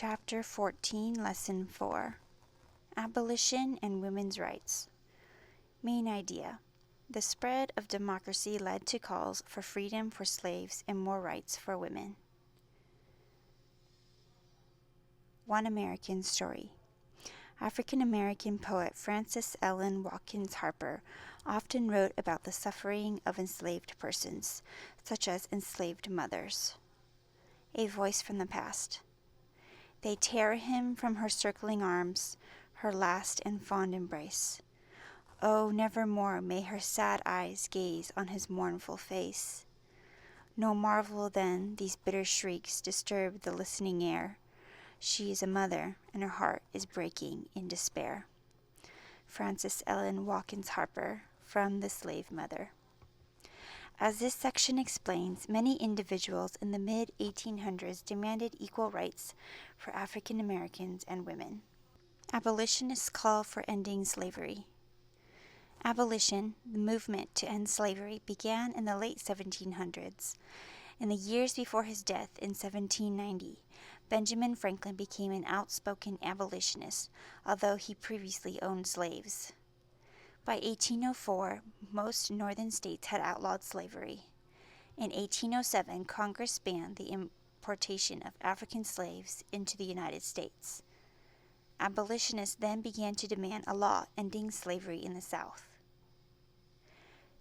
Chapter 14, Lesson 4. Abolition and Women's Rights. Main idea. The spread of democracy led to calls for freedom for slaves and more rights for women. One American Story. African-American poet Frances Ellen Watkins Harper often wrote about the suffering of enslaved persons, such as enslaved mothers. A voice from the past. They tear him from her circling arms, her last and fond embrace. Oh, nevermore may her sad eyes gaze on his mournful face. No marvel then these bitter shrieks disturb the listening air. She is a mother, and her heart is breaking in despair. Frances Ellen Watkins Harper, from The Slave Mother. As this section explains, many individuals in the mid-1800s demanded equal rights for African Americans and women. Abolitionists call for ending slavery. Abolition, the movement to end slavery, began in the late 1700s. In the years before his death in 1790, Benjamin Franklin became an outspoken abolitionist, although he previously owned slaves. By 1804, most northern states had outlawed slavery. In 1807, Congress banned the importation of African slaves into the United States. Abolitionists then began to demand a law ending slavery in the South.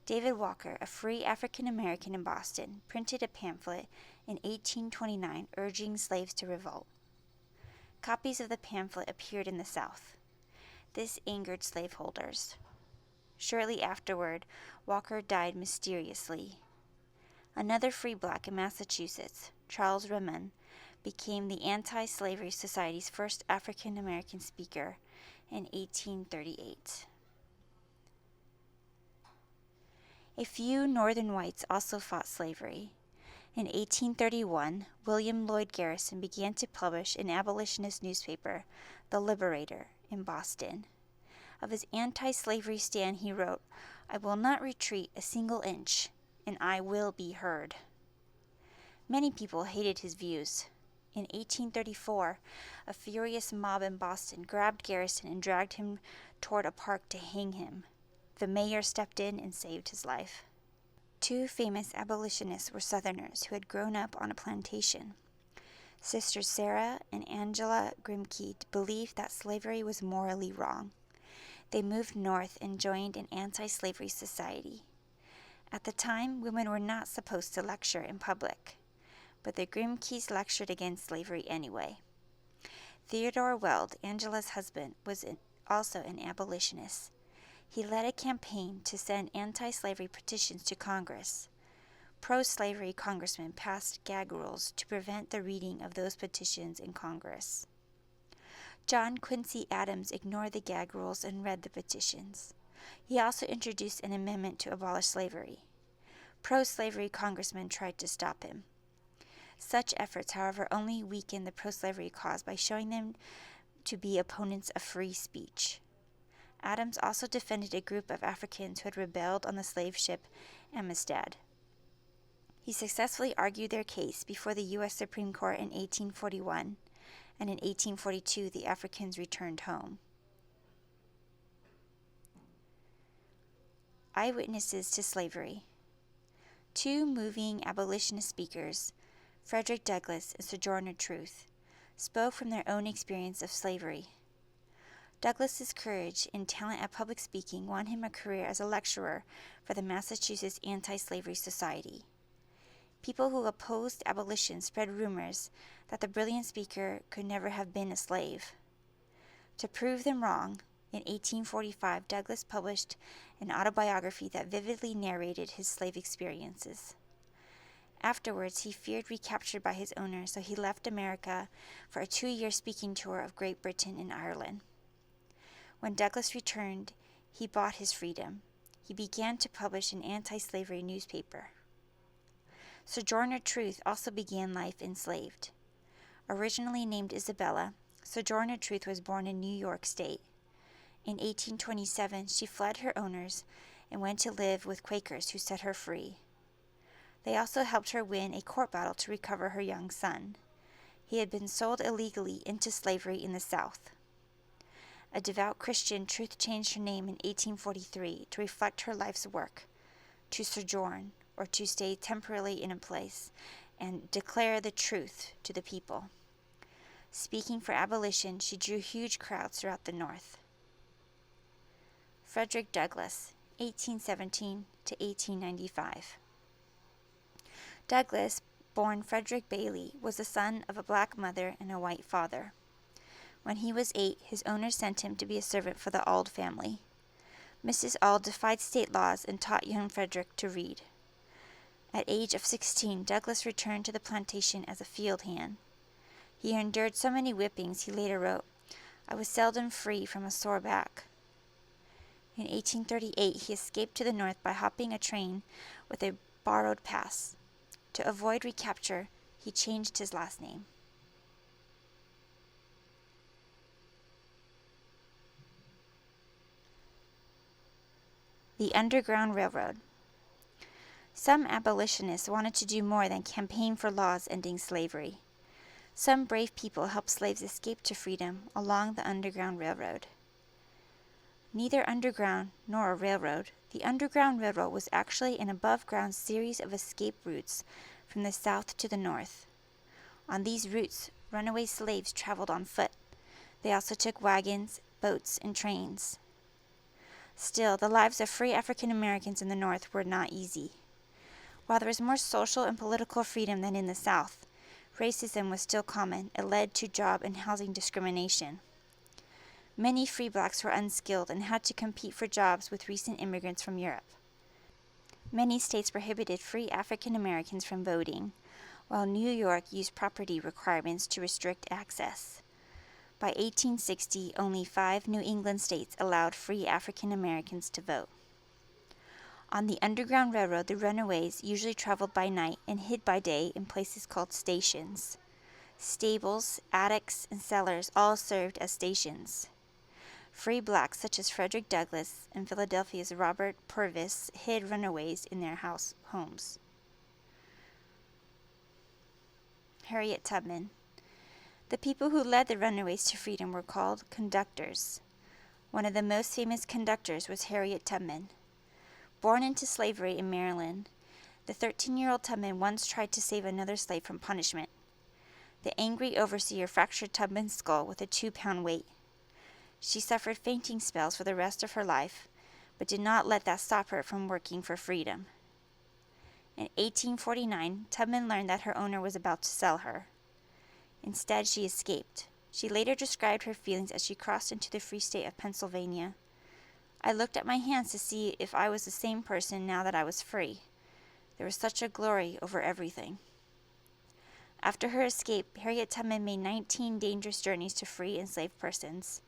David Walker, a free African American in Boston, printed a pamphlet in 1829 urging slaves to revolt. Copies of the pamphlet appeared in the South. This angered slaveholders. Shortly afterward, Walker died mysteriously. Another free black in Massachusetts, Charles Remond, became the Anti-Slavery Society's first African American speaker in 1838. A few northern whites also fought slavery. In 1831, William Lloyd Garrison began to publish an abolitionist newspaper, The Liberator, in Boston. Of his anti-slavery stand he wrote, "I will not retreat a single inch, and I will be heard." Many people hated his views. In 1834, a furious mob in Boston grabbed Garrison and dragged him toward a park to hang him. The mayor stepped in and saved his life. Two famous abolitionists were Southerners who had grown up on a plantation. Sisters Sarah and Angela Grimke believed that slavery was morally wrong. They moved north and joined an anti-slavery society. At the time, women were not supposed to lecture in public, but the Grimkes lectured against slavery anyway. Theodore Weld, Angela's husband, was also an abolitionist. He led a campaign to send anti-slavery petitions to Congress. Pro-slavery congressmen passed gag rules to prevent the reading of those petitions in Congress. John Quincy Adams ignored the gag rules and read the petitions. He also introduced an amendment to abolish slavery. Pro-slavery congressmen tried to stop him. Such efforts, however, only weakened the pro-slavery cause by showing them to be opponents of free speech. Adams also defended a group of Africans who had rebelled on the slave ship Amistad. He successfully argued their case before the U.S. Supreme Court in 1841, and in 1842 the Africans returned home. Eyewitnesses to Slavery. Two moving abolitionist speakers, Frederick Douglass and Sojourner Truth, spoke from their own experience of slavery. Douglass's courage and talent at public speaking won him a career as a lecturer for the Massachusetts Anti-Slavery Society. People who opposed abolition spread rumors that the brilliant speaker could never have been a slave. To prove them wrong, in 1845 Douglass published an autobiography that vividly narrated his slave experiences. Afterwards, he feared recapture by his owners, so he left America for a 2-year speaking tour of Great Britain and Ireland. When Douglass returned, he bought his freedom. He began to publish an anti-slavery newspaper. Sojourner Truth also began life enslaved. Originally named Isabella, Sojourner Truth was born in New York State. In 1827, she fled her owners and went to live with Quakers who set her free. They also helped her win a court battle to recover her young son. He had been sold illegally into slavery in the South. A devout Christian, Truth changed her name in 1843 to reflect her life's work, to sojourn, or to stay temporarily in a place, and declare the truth to the people. Speaking for abolition, she drew huge crowds throughout the North. Frederick Douglass, 1817 to 1895. Douglass, born Frederick Bailey, was the son of a black mother and a white father. When he was 8, his owner sent him to be a servant for the Auld family. Mrs. Auld defied state laws and taught young Frederick to read. At age of 16, Douglass returned to the plantation as a field hand. He endured so many whippings, he later wrote, "I was seldom free from a sore back." In 1838, he escaped to the north by hopping a train with a borrowed pass. To avoid recapture, he changed his last name. The Underground Railroad. Some abolitionists wanted to do more than campaign for laws ending slavery. Some brave people helped slaves escape to freedom along the Underground Railroad. Neither underground nor a railroad, the Underground Railroad was actually an above-ground series of escape routes from the south to the north. On these routes, runaway slaves traveled on foot. They also took wagons, boats, and trains. Still, the lives of free African Americans in the North were not easy. While there was more social and political freedom than in the South, racism was still common. It led to job and housing discrimination. Many free blacks were unskilled and had to compete for jobs with recent immigrants from Europe. Many states prohibited free African Americans from voting, while New York used property requirements to restrict access. By 1860, only 5 New England states allowed free African Americans to vote. On the Underground Railroad, the runaways usually traveled by night and hid by day in places called stations. Stables, attics, and cellars all served as stations. Free blacks such as Frederick Douglass and Philadelphia's Robert Purvis hid runaways in their homes. Harriet Tubman. The people who led the runaways to freedom were called conductors. One of the most famous conductors was Harriet Tubman. Born into slavery in Maryland, the 13-year-old Tubman once tried to save another slave from punishment. The angry overseer fractured Tubman's skull with a 2-pound weight. She suffered fainting spells for the rest of her life, but did not let that stop her from working for freedom. In 1849, Tubman learned that her owner was about to sell her. Instead, she escaped. She later described her feelings as she crossed into the free state of Pennsylvania. "I looked at my hands to see if I was the same person now that I was free. There was such a glory over everything." After her escape, Harriet Tubman made 19 dangerous journeys to free enslaved persons.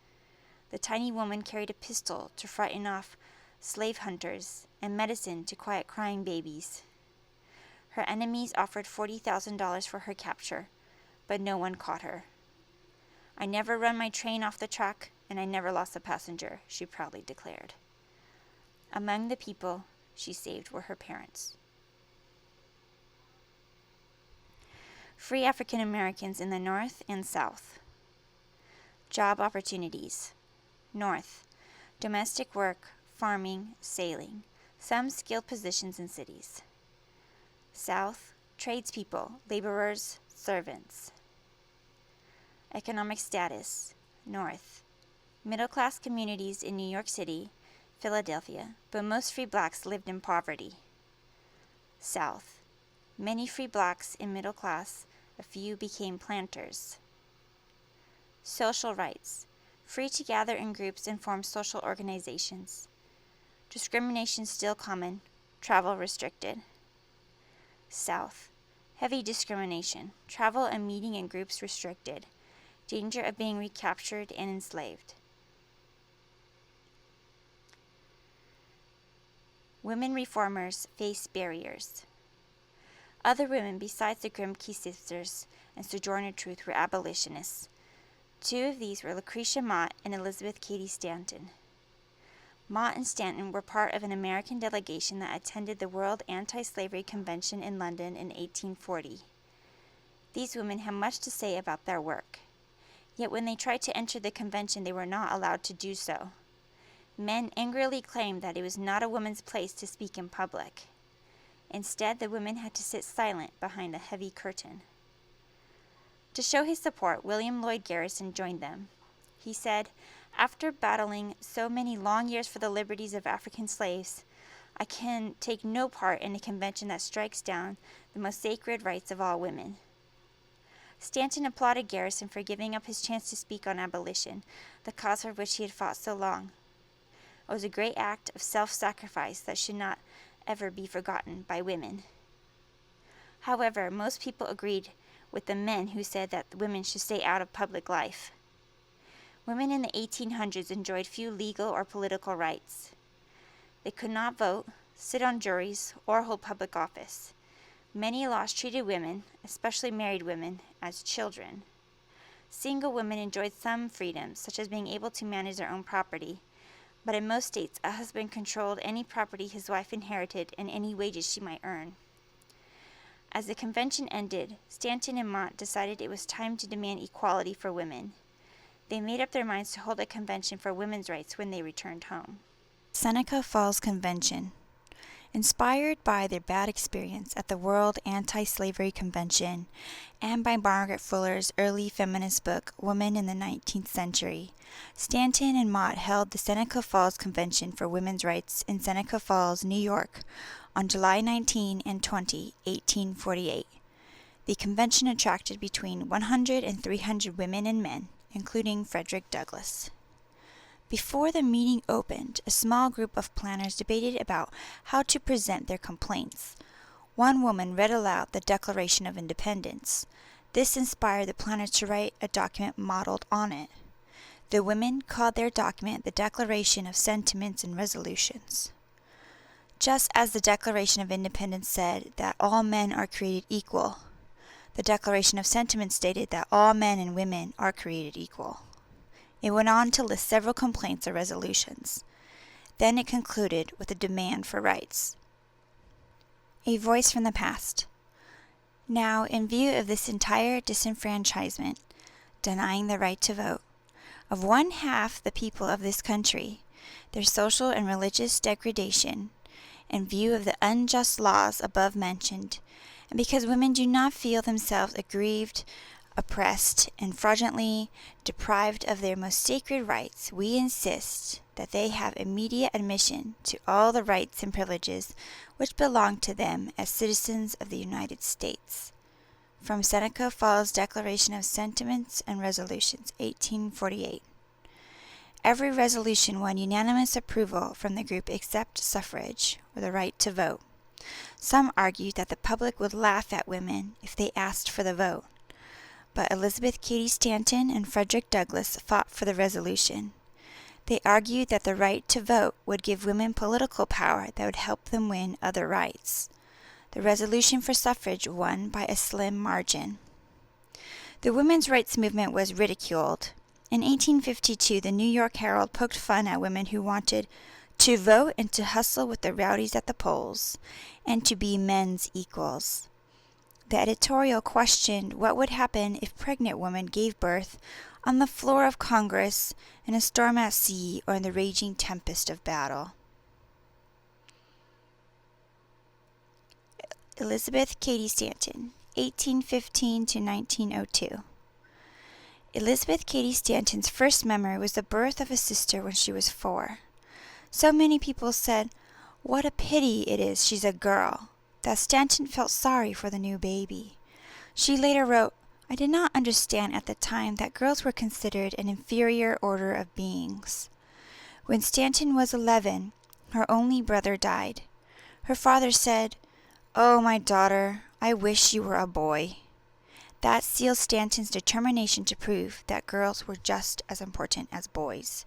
The tiny woman carried a pistol to frighten off slave hunters and medicine to quiet crying babies. Her enemies offered $40,000 for her capture, but no one caught her. "I never run my train off the track, and I never lost a passenger," she proudly declared. Among the people she saved were her parents. Free African Americans in the North and South. Job opportunities. North, domestic work, farming, sailing, some skilled positions in cities. South, tradespeople, laborers, servants. Economic status. North, middle-class communities in New York City, Philadelphia, but most free blacks lived in poverty. South, many free blacks in middle class, a few became planters. Social rights, free to gather in groups and form social organizations. Discrimination still common, travel restricted. South, heavy discrimination, travel and meeting in groups restricted, danger of being recaptured and enslaved. Women reformers face barriers. Other women besides the Grimke sisters and Sojourner Truth were abolitionists. 2 of these were Lucretia Mott and Elizabeth Cady Stanton. Mott and Stanton were part of an American delegation that attended the World Anti-Slavery Convention in London in 1840. These women had much to say about their work. Yet when they tried to enter the convention, they were not allowed to do so. Men angrily claimed that it was not a woman's place to speak in public. Instead, the women had to sit silent behind a heavy curtain. To show his support, William Lloyd Garrison joined them. He said, "After battling so many long years for the liberties of African slaves, I can take no part in a convention that strikes down the most sacred rights of all women." Stanton applauded Garrison for giving up his chance to speak on abolition, the cause for which he had fought so long. It was a great act of self-sacrifice that should not ever be forgotten by women. However, most people agreed with the men who said that women should stay out of public life. Women in the 1800s enjoyed few legal or political rights. They could not vote, sit on juries, or hold public office. Many laws treated women, especially married women, as children. Single women enjoyed some freedoms, such as being able to manage their own property, but in most states, a husband controlled any property his wife inherited and any wages she might earn. As the convention ended, Stanton and Mott decided it was time to demand equality for women. They made up their minds to hold a convention for women's rights when they returned home. Seneca Falls Convention. Inspired by their bad experience at the World Anti-Slavery Convention and by Margaret Fuller's early feminist book, Women in the 19th Century, Stanton and Mott held the Seneca Falls Convention for Women's Rights in Seneca Falls, New York, on July 19 and 20, 1848. The convention attracted between 100 and 300 women and men, including Frederick Douglass. Before the meeting opened, a small group of planners debated about how to present their complaints. One woman read aloud the Declaration of Independence. This inspired the planners to write a document modeled on it. The women called their document the Declaration of Sentiments and Resolutions. Just as the Declaration of Independence said that all men are created equal, the Declaration of Sentiments stated that all men and women are created equal. It went on to list several complaints or resolutions. Then it concluded with a demand for rights. A voice from the past. Now, in view of this entire disenfranchisement, denying the right to vote, of one half the people of this country, their social and religious degradation, in view of the unjust laws above mentioned, and because women do not feel themselves aggrieved, oppressed, and fraudulently deprived of their most sacred rights, we insist that they have immediate admission to all the rights and privileges which belong to them as citizens of the United States. From Seneca Falls Declaration of Sentiments and Resolutions, 1848. Every resolution won unanimous approval from the group except suffrage, or the right to vote. Some argued that the public would laugh at women if they asked for the vote. But Elizabeth Cady Stanton and Frederick Douglass fought for the resolution. They argued that the right to vote would give women political power that would help them win other rights. The resolution for suffrage won by a slim margin. The women's rights movement was ridiculed. In 1852, the New York Herald poked fun at women who wanted to vote and to hustle with the rowdies at the polls, and to be men's equals. The editorial questioned what would happen if pregnant women gave birth on the floor of Congress, in a storm at sea, or in the raging tempest of battle. Elizabeth Cady Stanton, 1815 to 1902. Elizabeth Cady Stanton's first memory was the birth of a sister when she was 4. So many people said, "What a pity it is she's a girl," that Stanton felt sorry for the new baby. She later wrote, "I did not understand at the time that girls were considered an inferior order of beings." When Stanton was 11, her only brother died. Her father said, "Oh, my daughter, I wish you were a boy." That sealed Stanton's determination to prove that girls were just as important as boys.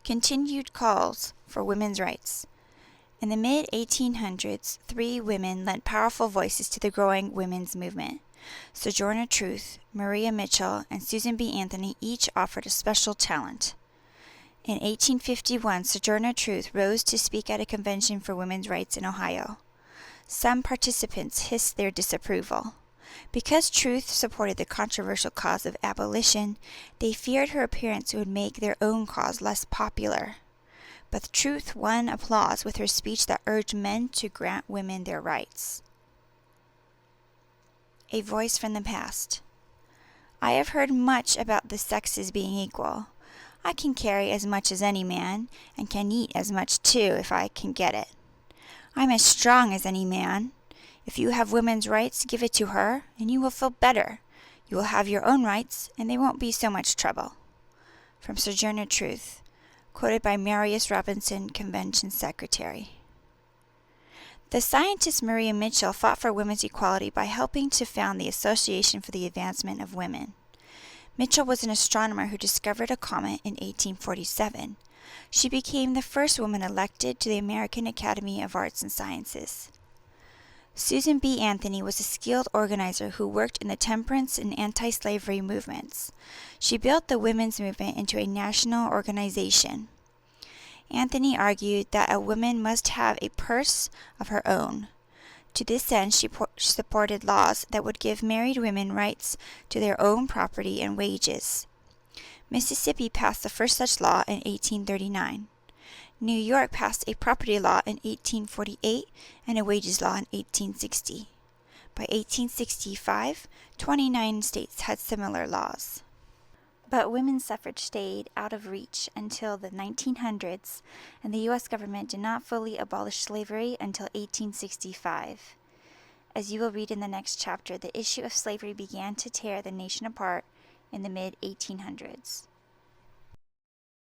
Continued calls for women's rights. In the mid-1800s, 3 women lent powerful voices to the growing women's movement. Sojourner Truth, Maria Mitchell, and Susan B. Anthony each offered a special talent. In 1851, Sojourner Truth rose to speak at a convention for women's rights in Ohio. Some participants hissed their disapproval. Because Truth supported the controversial cause of abolition, they feared her appearance would make their own cause less popular. But Truth won applause with her speech that urged men to grant women their rights. A voice from the past. I have heard much about the sexes being equal. I can carry as much as any man, and can eat as much too if I can get it. I'm as strong as any man. If you have women's rights, give it to her, and you will feel better. You will have your own rights, and there won't be so much trouble. From Sojourner Truth, quoted by Marius Robinson, Convention Secretary. The scientist Maria Mitchell fought for women's equality by helping to found the Association for the Advancement of Women. Mitchell was an astronomer who discovered a comet in 1847. She became the first woman elected to the American Academy of Arts and Sciences. Susan B. Anthony was a skilled organizer who worked in the temperance and anti-slavery movements. She built the women's movement into a national organization. Anthony argued that a woman must have a purse of her own. To this end, she supported laws that would give married women rights to their own property and wages. Mississippi passed the first such law in 1839. New York passed a property law in 1848 and a wages law in 1860. By 1865, 29 states had similar laws. But women's suffrage stayed out of reach until the 1900s, and the U.S. government did not fully abolish slavery until 1865. As you will read in the next chapter, the issue of slavery began to tear the nation apart in the mid-1800s.